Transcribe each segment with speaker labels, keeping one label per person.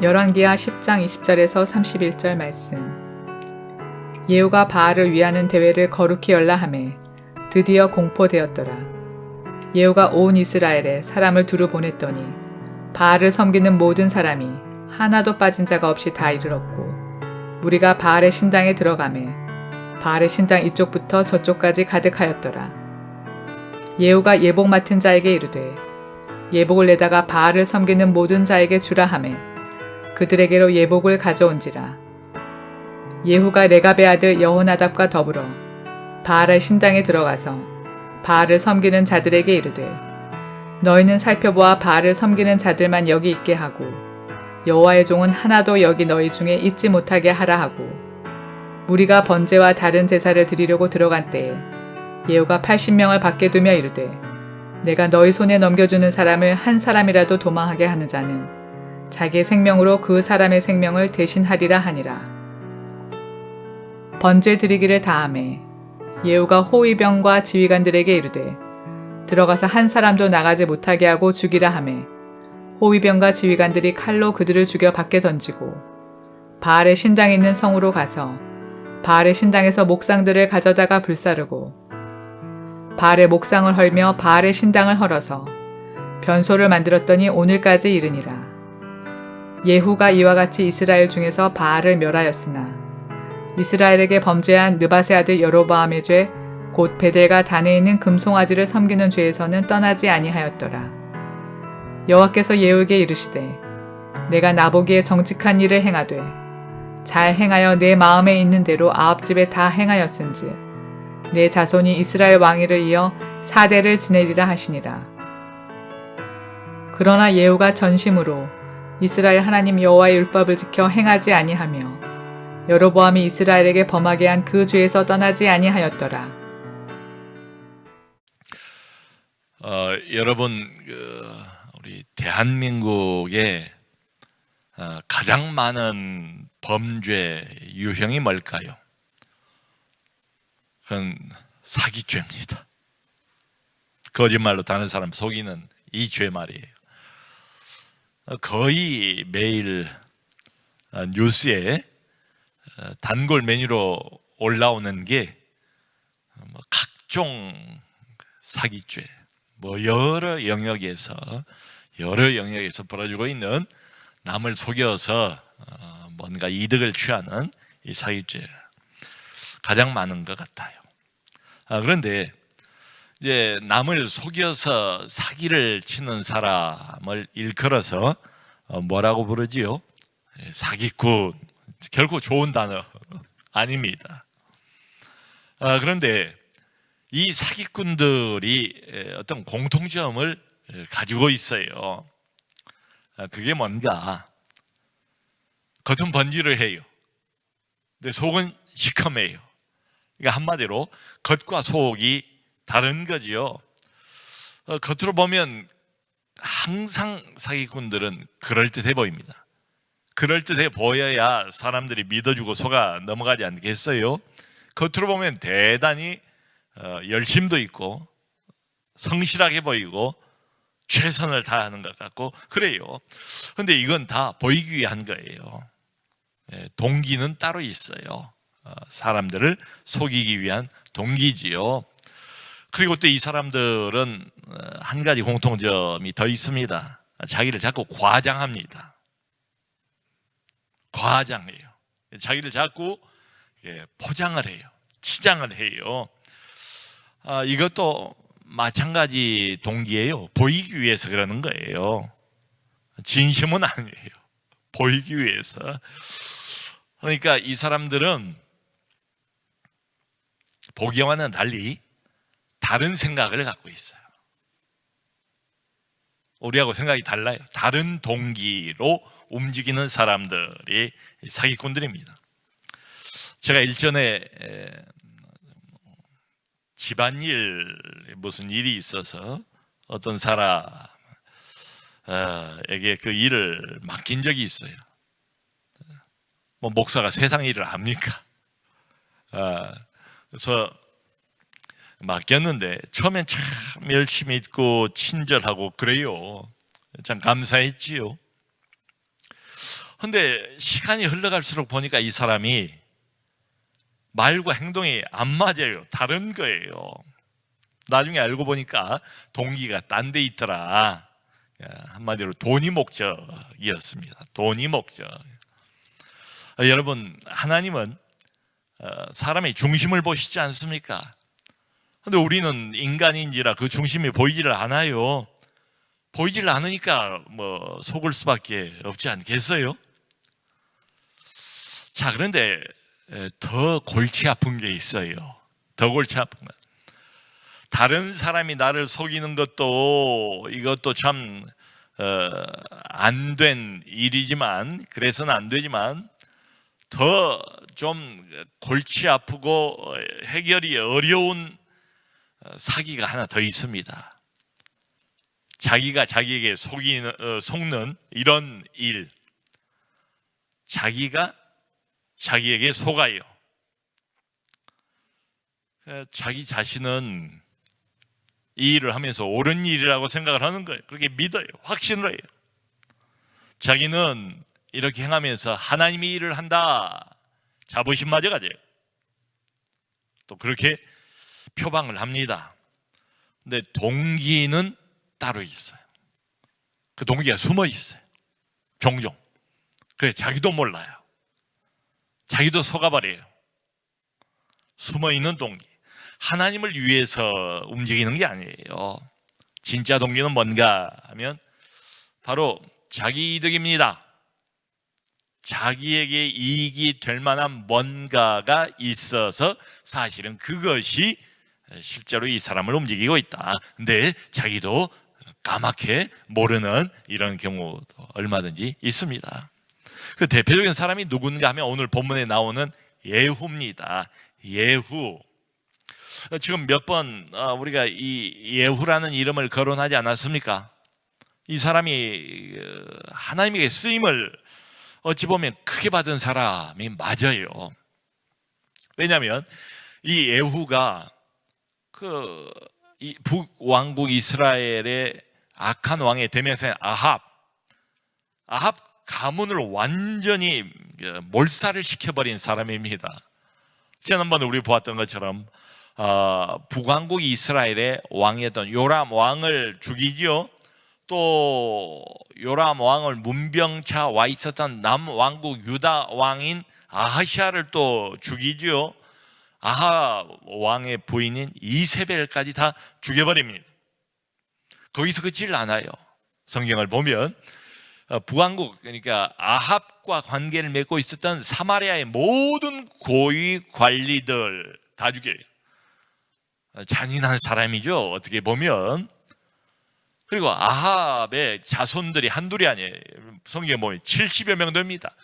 Speaker 1: 열왕기하 10장 20절에서 31절 말씀. 예후가 바알을 위하는 대회를 거룩히 열라 하매 드디어 공포되었더라. 예후가 온 이스라엘에 사람을 두루 보냈더니 바알을 섬기는 모든 사람이 하나도 빠진 자가 없이 다 이르렀고, 무리가 바알의 신당에 들어가매 바알의 신당 이쪽부터 저쪽까지 가득하였더라. 예후가 예복 맡은 자에게 이르되 예복을 내다가 바알을 섬기는 모든 자에게 주라 하매 그들에게로 예복을 가져온지라. 예후가 레갑의 아들 여호나답과 더불어 바알의 신당에 들어가서 바알을 섬기는 자들에게 이르되 너희는 살펴보아 바알을 섬기는 자들만 여기 있게 하고 여호와의 종은 하나도 여기 너희 중에 있지 못하게 하라 하고, 무리가 번제와 다른 제사를 드리려고 들어간 때에 예후가 80명을 밖에 두며 이르되 내가 너희 손에 넘겨주는 사람을 한 사람이라도 도망하게 하는 자는 자기의 생명으로 그 사람의 생명을 대신하리라 하니라. 번제 드리기를 다하매 예후가 호위병과 지휘관들에게 이르되 들어가서 한 사람도 나가지 못하게 하고 죽이라 하매 호위병과 지휘관들이 칼로 그들을 죽여 밖에 던지고 바알의 신당에 있는 성으로 가서 바알의 신당에서 목상들을 가져다가 불사르고 바알의 목상을 헐며 바알의 신당을 헐어서 변소를 만들었더니 오늘까지 이르니라. 예후가 이와 같이 이스라엘 중에서 바알을 멸하였으나 이스라엘에게 범죄한 느밧의 아들 여로보암의 죄 곧 베델과 단에 있는 금송아지를 섬기는 죄에서는 떠나지 아니하였더라. 여호와께서 예후에게 이르시되 내가 나보기에 정직한 일을 행하되 잘 행하여 내 마음에 있는 대로 아합 집에 다 행하였은즉 내 자손이 이스라엘 왕위를 이어 4대를 지내리라 하시니라. 그러나 예후가 전심으로 이스라엘 하나님 여호와의 율법을 지켜 행하지 아니하며 여로보암이 이스라엘에게 범하게 한 그 죄에서 떠나지 아니하였더라.
Speaker 2: 여러분, 우리 대한민국에 가장 많은 범죄 유형이 뭘까요? 그건 사기죄입니다. 거짓말로 다른 사람 속이는 이 죄 말이에요. 거의 매일 뉴스에 단골 메뉴로 올라오는 게 각종 사기죄, 여러 영역에서 벌어지고 있는 남을 속여서 뭔가 이득을 취하는 이 사기죄 가장 많은 것 같아요. 그런데 이제 남을 속여서 사기를 치는 사람을 일컬어서 뭐라고 부르지요? 사기꾼. 결코 좋은 단어 아닙니다. 그런데 이 사기꾼들이 어떤 공통점을 가지고 있어요. 그게 뭔가 겉은 번지를 해요. 근데 속은 시커매요. 그러니까 한마디로 겉과 속이 다른 거지요. 겉으로 보면 항상 사기꾼들은 그럴듯해 보입니다. 그럴듯해 보여야 사람들이 믿어주고 속아 넘어가지 않겠어요? 겉으로 보면 대단히 열심도 있고 성실하게 보이고 최선을 다하는 것 같고 그래요. 그런데 이건 다 보이기 위한 거예요. 동기는 따로 있어요. 사람들을 속이기 위한 동기지요. 그리고 또 이 사람들은 한 가지 공통점이 더 있습니다. 자기를 자꾸 과장합니다. 과장해요. 자기를 자꾸 포장을 해요. 치장을 해요. 이것도 마찬가지 동기예요. 보이기 위해서 그러는 거예요. 진심은 아니에요. 보이기 위해서. 그러니까 이 사람들은 보기와는 달리 다른 생각을 갖고 있어요. 우리하고 생각이 달라요. 다른 동기로 움직이는 사람들이 사기꾼들입니다. 제가 일전에 집안일 무슨 일이 있어서 어떤 사람에게 그 일을 맡긴 적이 있어요. 목사가 세상 일을 압니까? 그래서 맡겼는데 처음엔 참 열심히 있고 친절하고 그래요. 참 감사했지요. 근데 시간이 흘러갈수록 보니까 이 사람이 말과 행동이 안 맞아요. 다른 거예요. 나중에 알고 보니까 동기가 딴 데 있더라. 한마디로 돈이 목적이었습니다. 돈이 목적. 여러분, 하나님은 사람의 중심을 보시지 않습니까? 근데 우리는 인간인지라 그 중심이 보이지를 않아요. 보이질 않으니까 뭐 속을 수밖에 없지 않겠어요? 자, 그런데 더 골치 아픈 게 있어요. 더 골치 아픈 건 다른 사람이 나를 속이는 것도 이것도 참 안 된 일이지만, 그래서는 안 되지만 더 좀 골치 아프고 해결이 어려운 사기가 하나 더 있습니다. 자기가 자기에게 속는 이런 일, 자기가 자기에게 속아요. 자기 자신은 이 일을 하면서 옳은 일이라고 생각을 하는 거예요. 그렇게 믿어요. 확신을 해요. 자기는 이렇게 행하면서 하나님이 일을 한다, 자부심 맞아가지고 또 그렇게 표방을 합니다. 근데 동기는 따로 있어요. 그 동기가 숨어 있어요. 종종. 그래, 자기도 몰라요. 자기도 속아버려요. 숨어 있는 동기. 하나님을 위해서 움직이는 게 아니에요. 진짜 동기는 뭔가 하면 바로 자기 이득입니다. 자기에게 이익이 될 만한 뭔가가 있어서 사실은 그것이 실제로 이 사람을 움직이고 있다. 근데 자기도 까맣게 모르는 이런 경우도 얼마든지 있습니다. 그 대표적인 사람이 누군가 하면 오늘 본문에 나오는 예후입니다. 예후. 지금 몇 번 우리가 이 예후라는 이름을 거론하지 않았습니까? 이 사람이 하나님에게 쓰임을 어찌 보면 크게 받은 사람이 맞아요. 왜냐하면 이 예후가 이 북왕국 이스라엘의 악한 왕의 대명사인 아합 가문을 완전히 몰살을 시켜버린 사람입니다. 지난번에 우리 보았던 것처럼 북왕국 이스라엘의 왕이었던 요람 왕을 죽이죠. 또 요람 왕을 문병차 와 있었던 남왕국 유다 왕인 아하시아를 또 죽이죠. 아하 왕의 부인인 이세벨까지 다 죽여버립니다. 거기서 그치질 않아요. 성경을 보면 북왕국, 그러니까 아합과 관계를 맺고 있었던 사마리아의 모든 고위 관리들 다 죽여요. 잔인한 사람이죠, 어떻게 보면. 그리고 아합의 자손들이 한둘이 아니에요. 성경에 보면 70여 명 됩니다.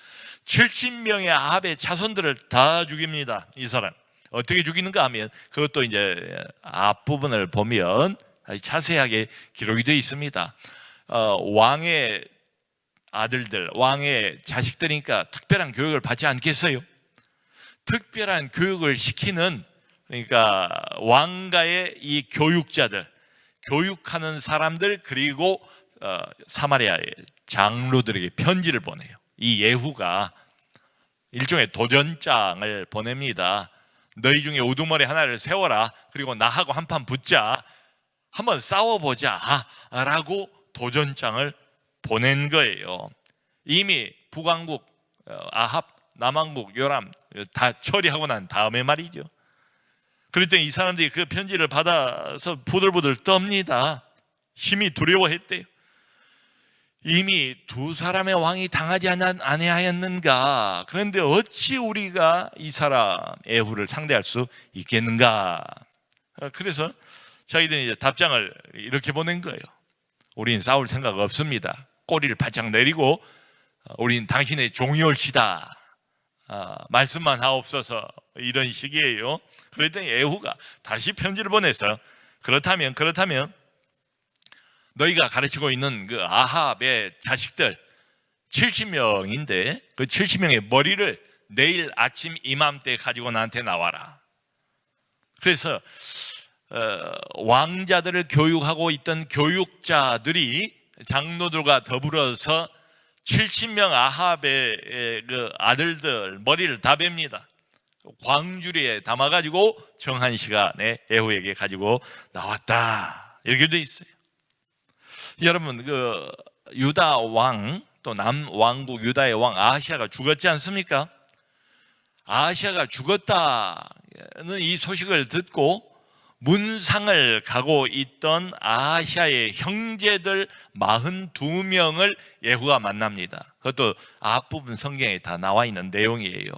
Speaker 2: 70명의 아합의 자손들을 다 죽입니다. 이 사람 어떻게 죽이는가 하면 그것도 이제 앞부분을 보면 자세하게 기록이 되어 있습니다. 왕의 아들들, 왕의 자식들이니까 특별한 교육을 받지 않겠어요? 특별한 교육을 시키는, 그러니까 왕가의 이 교육자들, 교육하는 사람들, 그리고 사마리아의 장로들에게 편지를 보내요. 이 예후가 일종의 도전장을 보냅니다. 너희 중에 우두머리 하나를 세워라. 그리고 나하고 한판 붙자. 한번 싸워보자 라고 도전장을 보낸 거예요. 이미 북왕국 아합, 남왕국 요람 다 처리하고 난 다음에 말이죠. 그랬더니 이 사람들이 그 편지를 받아서 부들부들 떱니다. 힘이 두려워했대요. 이미 두 사람의 왕이 당하지 아니하였는가? 그런데 어찌 우리가 이 사람 예후를 상대할 수 있겠는가? 그래서 자기들이 이제 답장을 이렇게 보낸 거예요. 우린 싸울 생각 없습니다. 꼬리를 바짝 내리고 우린 당신의 종이 옳시다. 말씀만 하옵소서. 이런 식이에요. 그랬더니 예후가 다시 편지를 보내서 그렇다면 너희가 가르치고 있는 그 아합의 자식들 70명인데 그 70명의 머리를 내일 아침 이맘때 가지고 나한테 나와라. 그래서 왕자들을 교육하고 있던 교육자들이 장로들과 더불어서 70명 아합의 그 아들들 머리를 다 뱁니다. 광주리에 담아가지고 정한 시간에 예후에게 가지고 나왔다, 이렇게 돼 있어요. 여러분, 그 유다 왕, 또 남왕국 유다의 왕 아하시아가 죽었지 않습니까? 아하시아가 죽었다는 이 소식을 듣고 문상을 가고 있던 아하시아의 형제들 42명을 예후가 만납니다. 그것도 앞부분 성경에 다 나와 있는 내용이에요.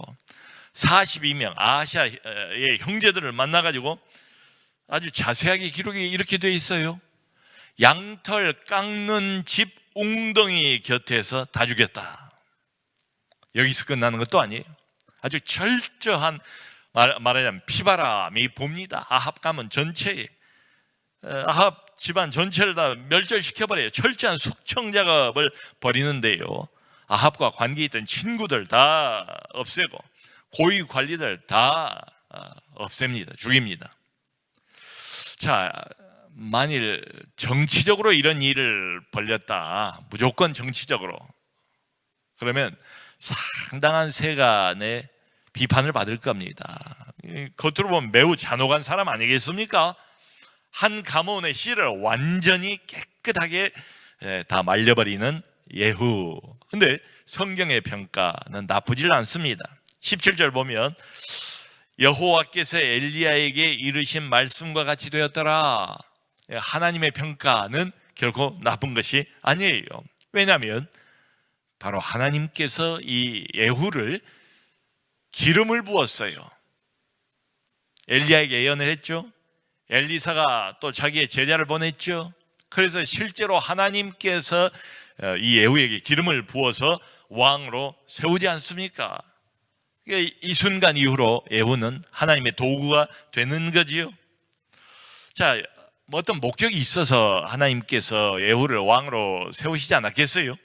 Speaker 2: 42명 아하시아의 형제들을 만나가지고 아주 자세하게 기록이 이렇게 되어 있어요. 양털 깎는 집 웅덩이 곁에서 다 죽였다. 여기서 끝나는 것도 아니에요. 아주 철저한, 말하자면 피바람이 봅니다. 아합 가문 전체에, 아합 집안 전체를 다 멸절시켜버려요. 철저한 숙청 작업을 벌이는데요, 아합과 관계있던 친구들 다 없애고 고위 관리들 다 없앱니다. 죽입니다. 자, 만일 정치적으로 이런 일을 벌였다, 무조건 정치적으로, 그러면 상당한 세간의 비판을 받을 겁니다. 겉으로 보면 매우 잔혹한 사람 아니겠습니까? 한 가문의 씨를 완전히 깨끗하게 다 말려버리는 예후. 근데 성경의 평가는 나쁘질 않습니다. 17절 보면 여호와께서 엘리야에게 이르신 말씀과 같이 되었더라. 하나님의 평가는 결코 나쁜 것이 아니에요. 왜냐하면 바로 하나님께서 이 예후를 기름을 부었어요. 엘리야에게 예언을 했죠. 엘리사가 또 자기의 제자를 보냈죠. 그래서 실제로 하나님께서 이 예후에게 기름을 부어서 왕으로 세우지 않습니까? 이 순간 이후로 예후는 하나님의 도구가 되는 거지요. 자, 뭐 어떤 목적이 있어서 하나님께서 예후를 왕으로 세우시지 않았겠어요?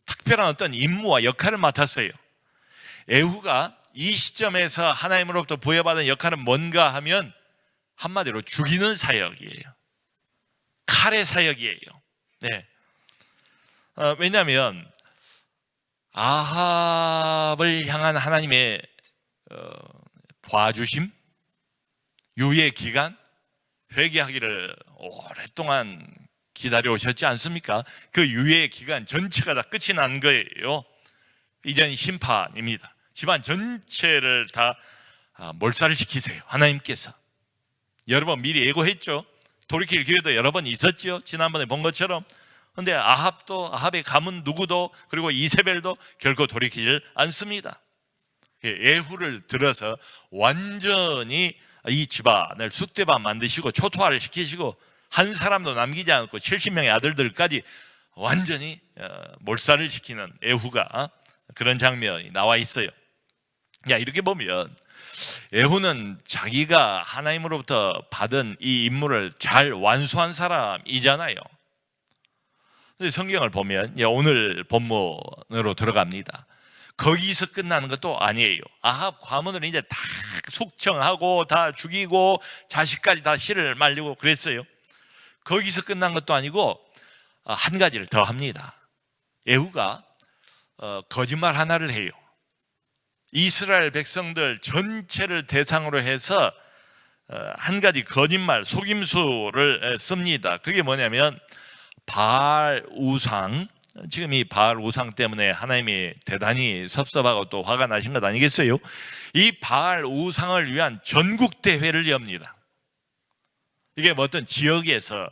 Speaker 2: 특별한 어떤 임무와 역할을 맡았어요. 예후가 이 시점에서 하나님으로부터 부여받은 역할은 뭔가 하면 한마디로 죽이는 사역이에요. 칼의 사역이에요. 네. 왜냐하면 아합을 향한 하나님의 봐주심, 유예 기간, 회개하기를 오랫동안 기다려 오셨지 않습니까? 그 유예 기간 전체가 다 끝이 난 거예요. 이제는 심판입니다. 집안 전체를 다 몰살을 시키세요. 하나님께서. 여러 번 미리 예고했죠. 돌이킬 기회도 여러 번 있었죠. 지난번에 본 것처럼. 그런데 아합의 가문 누구도, 그리고 이세벨도 결코 돌이키질 않습니다. 예후를 들어서 완전히 이 집안을 쑥대밭 만드시고 초토화를 시키시고 한 사람도 남기지 않고 70명의 아들들까지 완전히 몰살을 시키는 예후가, 그런 장면이 나와 있어요. 이렇게 보면 예후는 자기가 하나님으로부터 받은 이 임무를 잘 완수한 사람이잖아요. 성경을 보면 오늘 본문으로 들어갑니다. 거기서 끝나는 것도 아니에요. 아합 가문을 이제 다 숙청하고 다 죽이고 자식까지 다 씨를 말리고 그랬어요. 거기서 끝난 것도 아니고 한 가지를 더 합니다. 예후가 거짓말 하나를 해요. 이스라엘 백성들 전체를 대상으로 해서 한 가지 거짓말, 속임수를 씁니다. 그게 뭐냐면 바알 우상, 지금 이 바알 우상 때문에 하나님이 대단히 섭섭하고 또 화가 나신 것 아니겠어요? 이 바알 우상을 위한 전국 대회를 엽니다. 이게 뭐 어떤 지역에서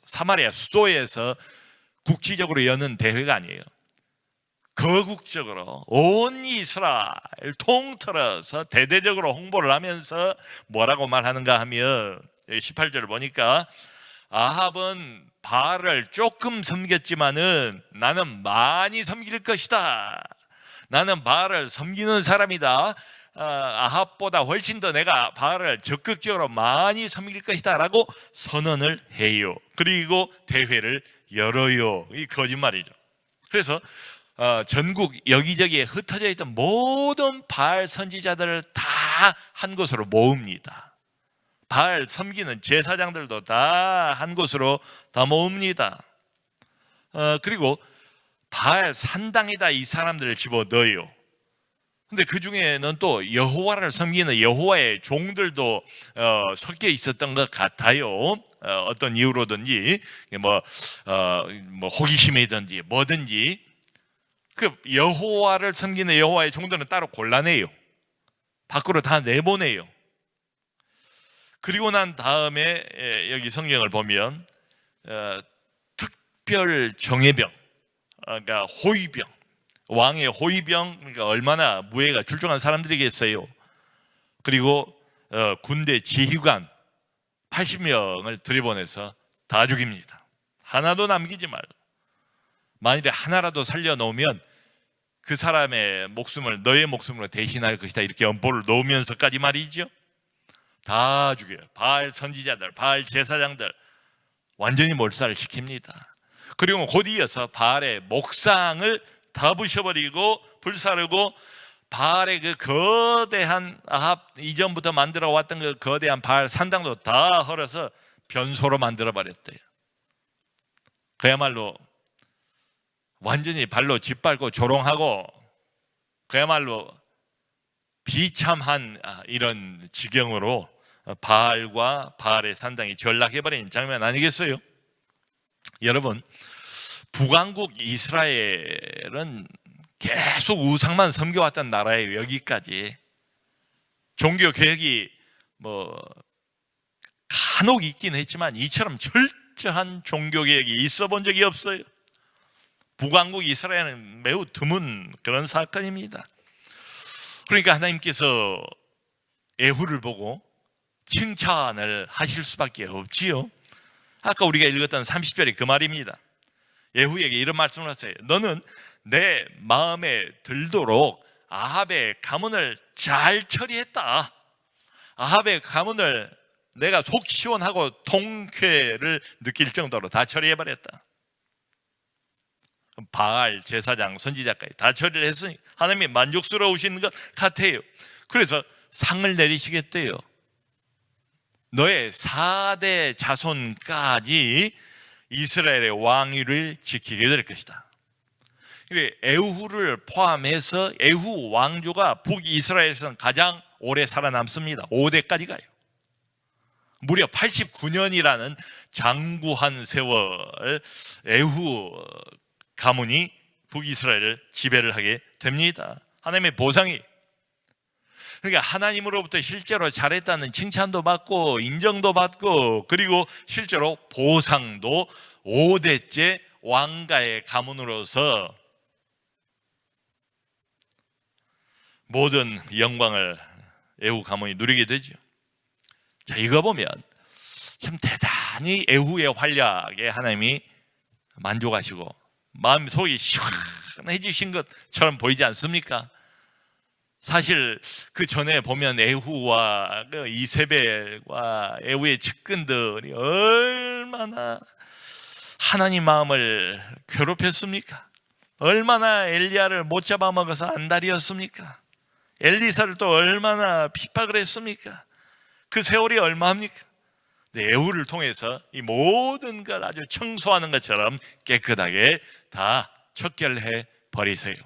Speaker 2: 사마리아 수도에서 국지적으로 여는 대회가 아니에요. 거국적으로 온 이스라엘 통틀어서 대대적으로 홍보를 하면서 뭐라고 말하는가 하면 18절을 보니까 아합은 바알을 조금 섬겼지만은 나는 많이 섬길 것이다. 나는 바알을 섬기는 사람이다. 아합보다 훨씬 더 내가 바알을 적극적으로 많이 섬길 것이다 라고 선언을 해요. 그리고 대회를 열어요. 이 거짓말이죠. 그래서 전국 여기저기에 흩어져 있던 모든 바알 선지자들을 다 한 곳으로 모읍니다. 바알 섬기는 제사장들도 다 한 곳으로 다 모읍니다. 그리고 바알 산당에다 이 사람들을 집어넣어요. 근데 그 중에는 또 여호와를 섬기는 여호와의 종들도 섞여 있었던 것 같아요. 어떤 이유로든지 뭐 호기심이든지 뭐든지 그 여호와를 섬기는 여호와의 종들은 따로 골라내요. 밖으로 다 내보내요. 그리고 난 다음에 여기 성경을 보면 특별 정예병, 그러니까 호위병, 왕의 호위병, 그러니까 얼마나 무예가 출중한 사람들이겠어요. 그리고 군대 지휘관 80명을 들여보내서 다 죽입니다. 하나도 남기지 말고. 만일에 하나라도 살려놓으면 그 사람의 목숨을 너의 목숨으로 대신할 것이다, 이렇게 엄포를 놓으면서까지 말이죠. 다 죽여요. 바알 선지자들, 바알 제사장들 완전히 몰살을 시킵니다. 그리고 곧 이어서 바알의 목상을 다 부셔버리고 불사르고 바알의 그 거대한 아합 이전부터 만들어 왔던 그 거대한 바알 산당도 다 헐어서 변소로 만들어 버렸대요. 그야말로 완전히 발로 짓밟고 조롱하고 그야말로 비참한 이런 지경으로 바알과 바알의 산당이 전락해버린 장면 아니겠어요? 여러분, 북왕국 이스라엘은 계속 우상만 섬겨왔던 나라예요. 여기까지 종교 개혁이 간혹 있긴 했지만 이처럼 철저한 종교 개혁이 있어 본 적이 없어요. 북왕국 이스라엘은 매우 드문 그런 사건입니다. 그러니까 하나님께서 에후를 보고 칭찬을 하실 수밖에 없지요. 아까 우리가 읽었던 30절이 그 말입니다. 예후에게 이런 말씀을 하세요. 너는 내 마음에 들도록 아합의 가문을 잘 처리했다. 아합의 가문을 내가 속 시원하고 통쾌를 느낄 정도로 다 처리해버렸다. 바알 제사장 선지자까지 다 처리를 했으니 하나님이 만족스러우신 것 같아요. 그래서 상을 내리시겠대요. 너의 4대 자손까지 이스라엘의 왕위를 지키게 될 것이다. 에후를 포함해서 에후 왕조가 북이스라엘에서는 가장 오래 살아남습니다. 5대까지 가요. 무려 89년이라는 장구한 세월 에후 가문이 북이스라엘을 지배를 하게 됩니다. 하나님의 보상이, 그러니까 하나님으로부터 실제로 잘했다는 칭찬도 받고 인정도 받고 그리고 실제로 보상도 5대째 왕가의 가문으로서 모든 영광을 에후 가문이 누리게 되죠. 자, 이거 보면 참 대단히 에후의 활약에 하나님이 만족하시고 마음속이 시원해지신 것처럼 보이지 않습니까? 사실 그 전에 보면 에후와 이세벨과 에후의 측근들이 얼마나 하나님 마음을 괴롭혔습니까? 얼마나 엘리야를 못 잡아먹어서 안달이었습니까? 엘리사를 또 얼마나 핍박을 했습니까? 그 세월이 얼마입니까? 에후를 통해서 이 모든 걸 아주 청소하는 것처럼 깨끗하게 다 척결해 버리세요.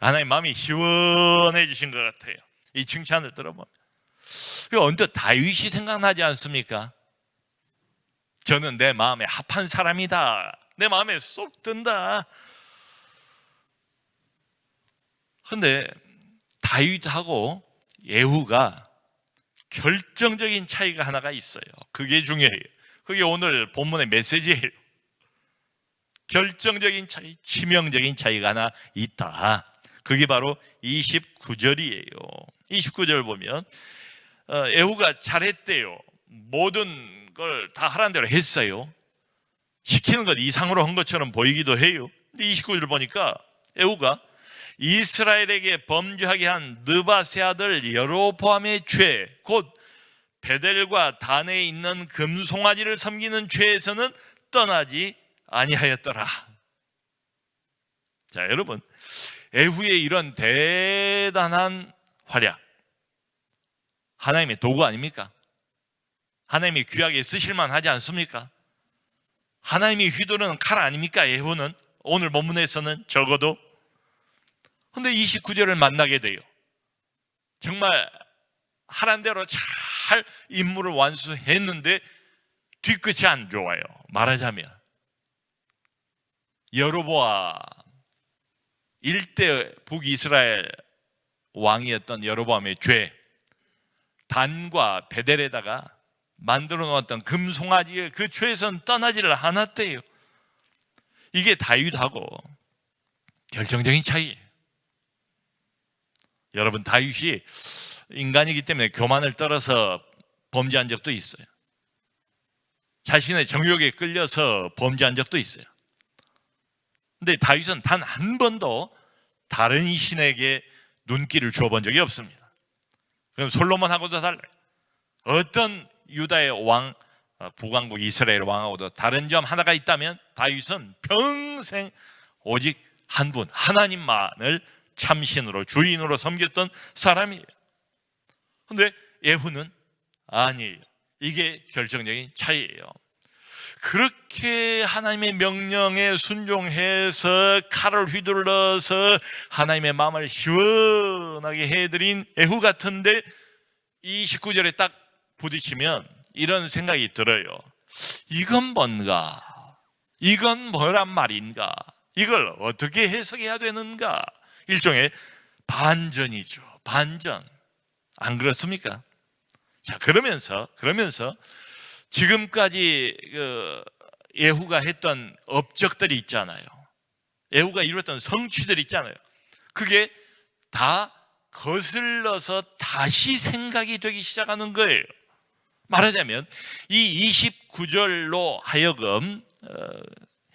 Speaker 2: 하나님 마음이 시원해지신 것 같아요. 이 칭찬을 들어보면 언뜻 다윗이 생각나지 않습니까? 저는 내 마음에 합한 사람이다. 내 마음에 쏙 든다. 그런데 다윗하고 예후가 결정적인 차이가 하나가 있어요. 그게 중요해요. 그게 오늘 본문의 메시지예요. 결정적인 차이, 치명적인 차이가 하나 있다. 그게 바로 29절이에요. 29절 보면 에후가 잘했대요. 모든 걸 다 하라는 대로 했어요. 시키는 것 이상으로 한 것처럼 보이기도 해요. 근데 29절 보니까 에후가 이스라엘에게 범죄하게 한 느바세 아들 여로보암의 죄, 곧 베델과 단에 있는 금송아지를 섬기는 죄에서는 떠나지 아니하였더라. 자, 여러분, 에후의 이런 대단한 활약, 하나님의 도구 아닙니까? 하나님이 귀하게 쓰실만 하지 않습니까? 하나님이 휘두르는 칼 아닙니까? 에후는 오늘 본문에서는 적어도. 근데 29절을 만나게 돼요. 정말 하란 대로 잘 임무를 완수했는데 뒤끝이 안 좋아요. 말하자면 여로보암 1대 북이스라엘 왕이었던 여로보암의 죄, 단과 베델에다가 만들어 놓았던 금송아지의 그 죄에선 떠나지를 않았대요. 이게 다윗하고 결정적인 차이예요. 여러분, 다윗이 인간이기 때문에 교만을 떨어서 범죄한 적도 있어요. 자신의 정욕에 끌려서 범죄한 적도 있어요. 근데 다윗은 단 한 번도 다른 신에게 눈길을 줘본 적이 없습니다. 그럼 솔로몬하고도 달라요. 어떤 유다의 왕, 북왕국 이스라엘 왕하고도 다른 점 하나가 있다면 다윗은 평생 오직 한 분, 하나님만을 참신으로 주인으로 섬겼던 사람이에요. 그런데 예후는 아니에요. 이게 결정적인 차이예요. 그렇게 하나님의 명령에 순종해서 칼을 휘둘러서 하나님의 마음을 시원하게 해드린 예후 같은데 이 19절에 딱 부딪히면 이런 생각이 들어요. 이건 뭔가? 이건 뭐란 말인가? 이걸 어떻게 해석해야 되는가? 일종의 반전이죠. 반전. 안 그렇습니까? 자, 그러면서 지금까지 예후가 했던 업적들이 있잖아요. 예후가 이루었던 성취들이 있잖아요. 그게 다 거슬러서 다시 생각이 되기 시작하는 거예요. 말하자면 이 29절로 하여금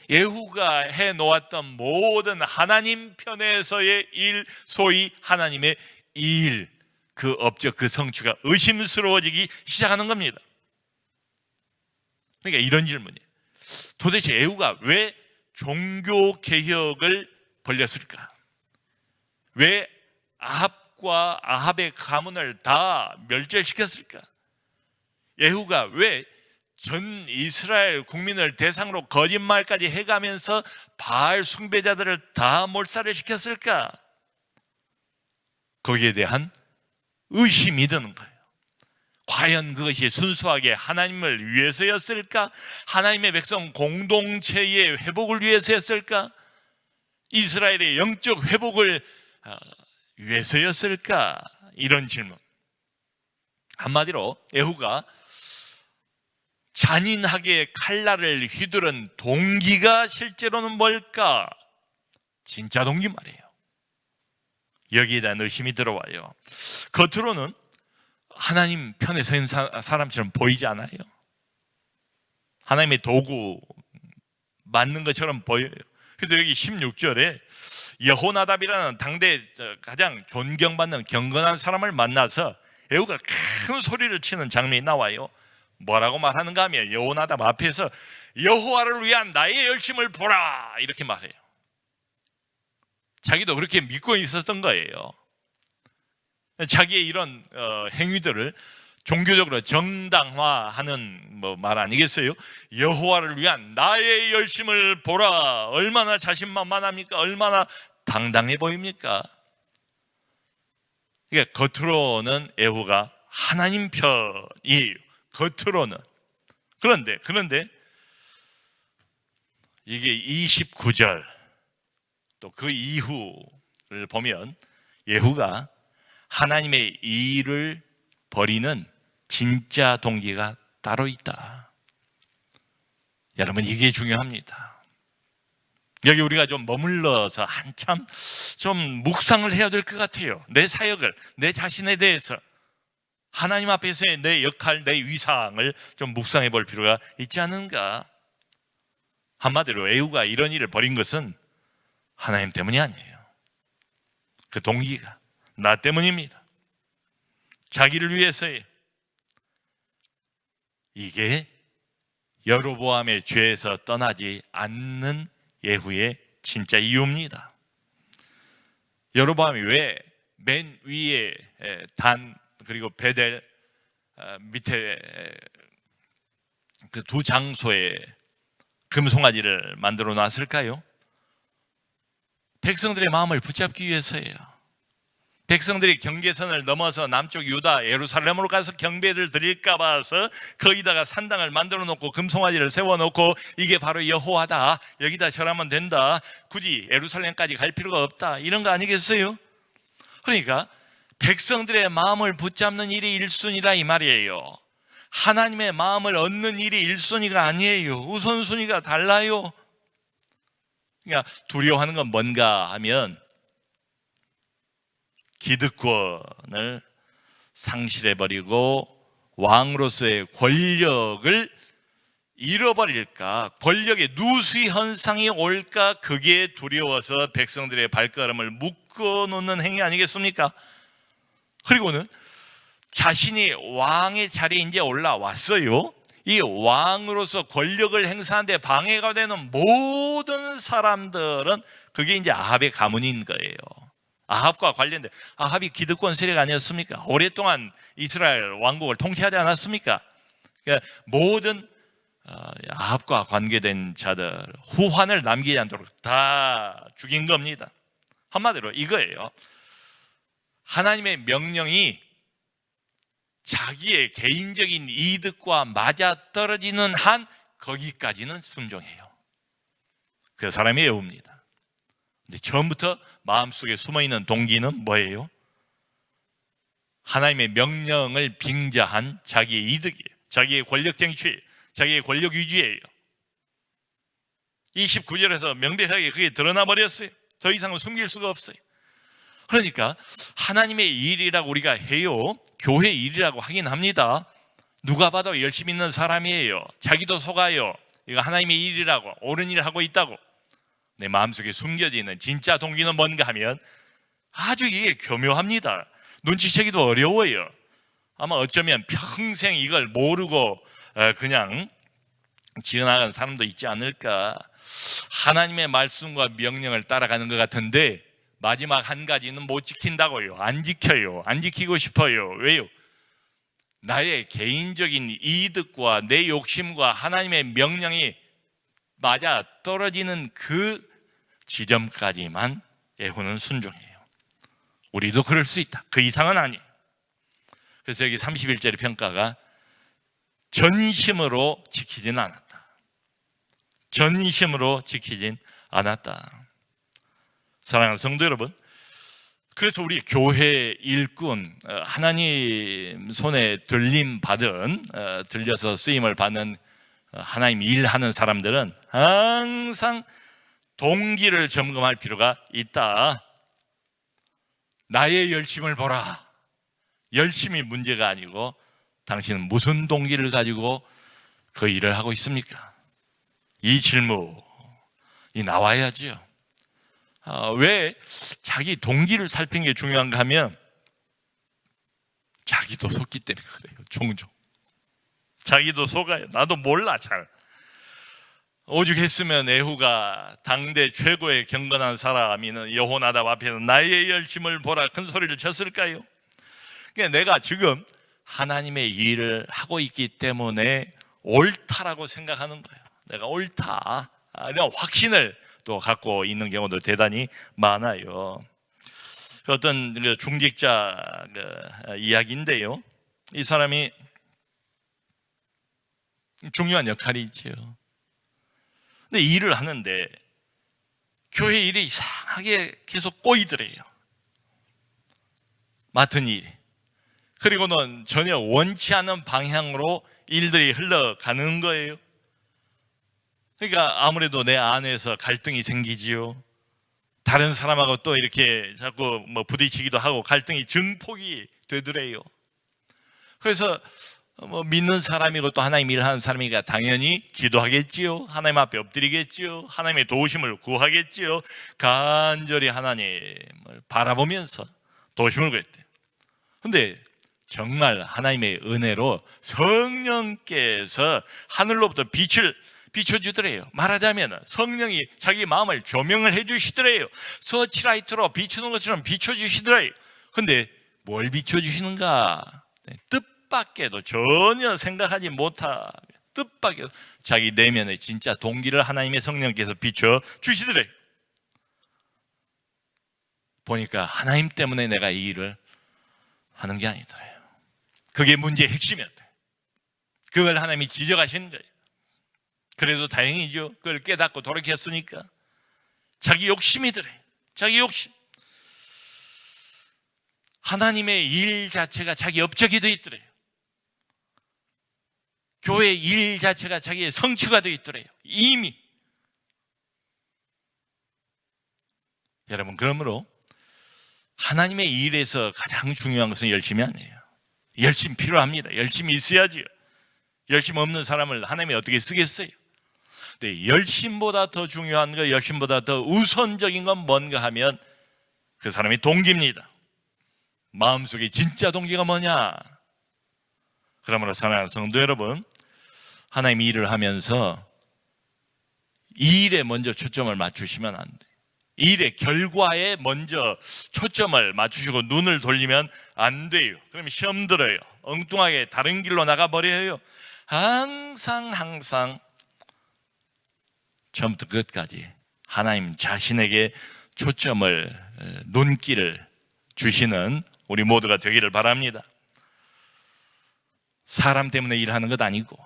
Speaker 2: 예후가 해놓았던 모든 하나님 편에서의 일, 소위 하나님의 일, 그 업적, 그 성취가 의심스러워지기 시작하는 겁니다. 그러니까 이런 질문이에요. 도대체 예후가 왜 종교 개혁을 벌였을까? 왜 아합과 아합의 가문을 다 멸절시켰을까? 예후가 왜 전 이스라엘 국민을 대상으로 거짓말까지 해가면서 바알 숭배자들을 다 몰살을 시켰을까? 거기에 대한 의심이 드는 거예요. 과연 그것이 순수하게 하나님을 위해서였을까? 하나님의 백성 공동체의 회복을 위해서였을까? 이스라엘의 영적 회복을 위해서였을까? 이런 질문. 한마디로 예후가 잔인하게 칼날을 휘두른 동기가 실제로는 뭘까? 진짜 동기 말이에요. 여기에 대한 의심이 들어와요. 겉으로는 하나님 편에 선 사람처럼 보이지 않아요. 하나님의 도구 맞는 것처럼 보여요. 그래서 여기 16절에 여호나답이라는 당대 가장 존경받는 경건한 사람을 만나서 예후가 큰 소리를 치는 장면이 나와요. 뭐라고 말하는가 하면 여호나답 앞에서 여호와를 위한 나의 열심을 보라 이렇게 말해요. 자기도 그렇게 믿고 있었던 거예요. 자기의 이런 행위들을 종교적으로 정당화하는 말 아니겠어요? 여호와를 위한 나의 열심을 보라. 얼마나 자신만만합니까? 얼마나 당당해 보입니까? 그러니까 겉으로는 예후가 하나님 편이에요. 겉으로는. 그런데 이게 29절 또 그 이후를 보면 예후가 하나님의 일을 벌이는 진짜 동기가 따로 있다. 여러분, 이게 중요합니다. 여기 우리가 좀 머물러서 한참 좀 묵상을 해야 될 것 같아요. 내 사역을, 내 자신에 대해서 하나님 앞에서의 내 역할, 내 위상을 좀 묵상해 볼 필요가 있지 않은가? 한마디로 예후가 이런 일을 벌인 것은 하나님 때문이 아니에요. 그 동기가 나 때문입니다. 자기를 위해서예요. 이게 여로보암의 죄에서 떠나지 않는 예후의 진짜 이유입니다. 여로보암이 왜 맨 위에 단 그리고 베델 밑에 그 두 장소에 금송아지를 만들어 놨을까요? 백성들의 마음을 붙잡기 위해서예요. 백성들이 경계선을 넘어서 남쪽 유다 예루살렘으로 가서 경배를 드릴까 봐서 거기다가 산당을 만들어 놓고 금송아지를 세워 놓고 이게 바로 여호와다, 여기다 절하면 된다, 굳이 예루살렘까지 갈 필요가 없다, 이런 거 아니겠어요? 그러니까 백성들의 마음을 붙잡는 일이 1순위라 이 말이에요. 하나님의 마음을 얻는 일이 1순위가 아니에요. 우선순위가 달라요. 그러니까 두려워하는 건 뭔가 하면 기득권을 상실해버리고 왕으로서의 권력을 잃어버릴까, 권력의 누수 현상이 올까, 그게 두려워서 백성들의 발걸음을 묶어놓는 행위 아니겠습니까? 그리고는 자신이 왕의 자리에 이제 올라왔어요. 이 왕으로서 권력을 행사하는데 방해가 되는 모든 사람들은 그게 이제 아합의 가문인 거예요. 아합과 관련된, 아합이 기득권 세력 아니었습니까? 오랫동안 이스라엘 왕국을 통치하지 않았습니까? 그러니까 모든 아합과 관계된 자들 후환을 남기지 않도록 다 죽인 겁니다. 한마디로 이거예요. 하나님의 명령이 자기의 개인적인 이득과 맞아떨어지는 한 거기까지는 순종해요. 그 사람이 여호입니다. 근데 처음부터 마음속에 숨어있는 동기는 뭐예요? 하나님의 명령을 빙자한 자기의 이득이에요. 자기의 권력 쟁취, 자기의 권력 유지예요. 29절에서 명백하게 그게 드러나 버렸어요. 더 이상은 숨길 수가 없어요. 그러니까 하나님의 일이라고 우리가 해요. 교회 일이라고 하긴 합니다. 누가 봐도 열심히 있는 사람이에요. 자기도 속아요. 이거 하나님의 일이라고, 옳은 일을 하고 있다고. 내 마음속에 숨겨지는 진짜 동기는 뭔가 하면 아주 이게 교묘합니다. 눈치채기도 어려워요. 아마 어쩌면 평생 이걸 모르고 그냥 지어나간 사람도 있지 않을까. 하나님의 말씀과 명령을 따라가는 것 같은데 마지막 한 가지는 못 지킨다고요. 안 지켜요. 안 지키고 싶어요. 왜요? 나의 개인적인 이득과 내 욕심과 하나님의 명령이 맞아 떨어지는 그 지점까지만 예후는 순종해요. 우리도 그럴 수 있다. 그 이상은 아니에요. 그래서 여기 31절의 평가가 전심으로 지키진 않았다. 전심으로 지키진 않았다. 사랑하는 성도 여러분, 그래서 우리 교회 일꾼, 하나님 손에 들려서 쓰임을 받는 하나님 일하는 사람들은 항상 동기를 점검할 필요가 있다. 나의 열심을 보라. 열심이 문제가 아니고 당신은 무슨 동기를 가지고 그 일을 하고 있습니까? 이 질문이 나와야죠. 왜 자기 동기를 살피는 게 중요한가 하면 자기도 속기 때문에 그래요. 종종 자기도 속아요. 나도 몰라 잘. 오죽했으면 에후가 당대 최고의 경건한 사람이는 여호나답 앞에서 나의 열심을 보라 큰 소리를 쳤을까요? 그러니까 내가 지금 하나님의 일을 하고 있기 때문에 옳다라고 생각하는 거예요. 내가 옳다, 이런 확신을 또 갖고 있는 경우도 대단히 많아요. 어떤 중직자 이야기인데요, 이 사람이 중요한 역할이 있죠. 근데 일을 하는데 교회 일이 이상하게 계속 꼬이더래요. 맡은 일이. 그리고는 전혀 원치 않는 방향으로 일들이 흘러가는 거예요. 그러니까 아무래도 내 안에서 갈등이 생기지요. 다른 사람하고 또 이렇게 자꾸 부딪히기도 하고 갈등이 증폭이 되더래요. 그래서 믿는 사람이고 또 하나님 일을 하는 사람이니까 당연히 기도하겠지요. 하나님 앞에 엎드리겠지요. 하나님의 도우심을 구하겠지요. 간절히 하나님을 바라보면서 도우심을 구했대요. 근데 정말 하나님의 은혜로 성령께서 하늘로부터 빛을 비춰주더래요. 말하자면 성령이 자기 마음을 조명을 해주시더래요. 서치라이트로 비추는 것처럼 비춰주시더래요. 근데 뭘 비춰주시는가? 뜻밖에도 전혀 생각하지 못한 뜻밖에도 자기 내면의 진짜 동기를 하나님의 성령께서 비춰주시더래요. 보니까 하나님 때문에 내가 이 일을 하는 게 아니더래요. 그게 문제의 핵심이었대요. 그걸 하나님이 지적하신 거예요. 그래도 다행이죠. 그걸 깨닫고 돌이켰으니까. 자기 욕심이더래요. 자기 욕심. 하나님의 일 자체가 자기 업적이 되어 있더래요. 교회 일 자체가 자기의 성취가 되어 있더래요. 이미. 여러분, 그러므로 하나님의 일에서 가장 중요한 것은 열심이 아니에요. 열심 필요합니다. 열심히 있어야죠. 열심 없는 사람을 하나님이 어떻게 쓰겠어요? 근데 열심보다 더 중요한 거, 열심보다 더 우선적인 건 뭔가 하면 그 사람이 동기입니다. 마음속에 진짜 동기가 뭐냐? 그러므로 사랑하는 성도 여러분, 하나님 일을 하면서 이 일에 먼저 초점을 맞추시면 안 돼요. 이 일의 결과에 먼저 초점을 맞추시고 눈을 돌리면 안 돼요. 그러면 시험 들어요. 엉뚱하게 다른 길로 나가버려요. 항상 처음부터 끝까지 하나님 자신에게 초점을, 눈길을 주시는 우리 모두가 되기를 바랍니다. 사람 때문에 일하는 것 아니고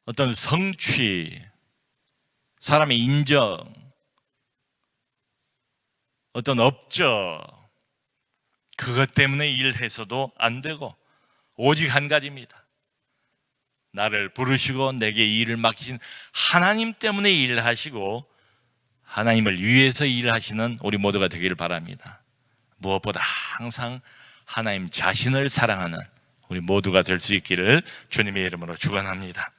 Speaker 2: 어떤 성취, 사람의 인정, 어떤 업적, 그것 때문에 일해서도 안 되고 오직 한 가지입니다. 나를 부르시고 내게 일을 맡기신 하나님 때문에 일하시고 하나님을 위해서 일하시는 우리 모두가 되기를 바랍니다. 무엇보다 항상 하나님 자신을 사랑하는 우리 모두가 될 수 있기를 주님의 이름으로 축원합니다.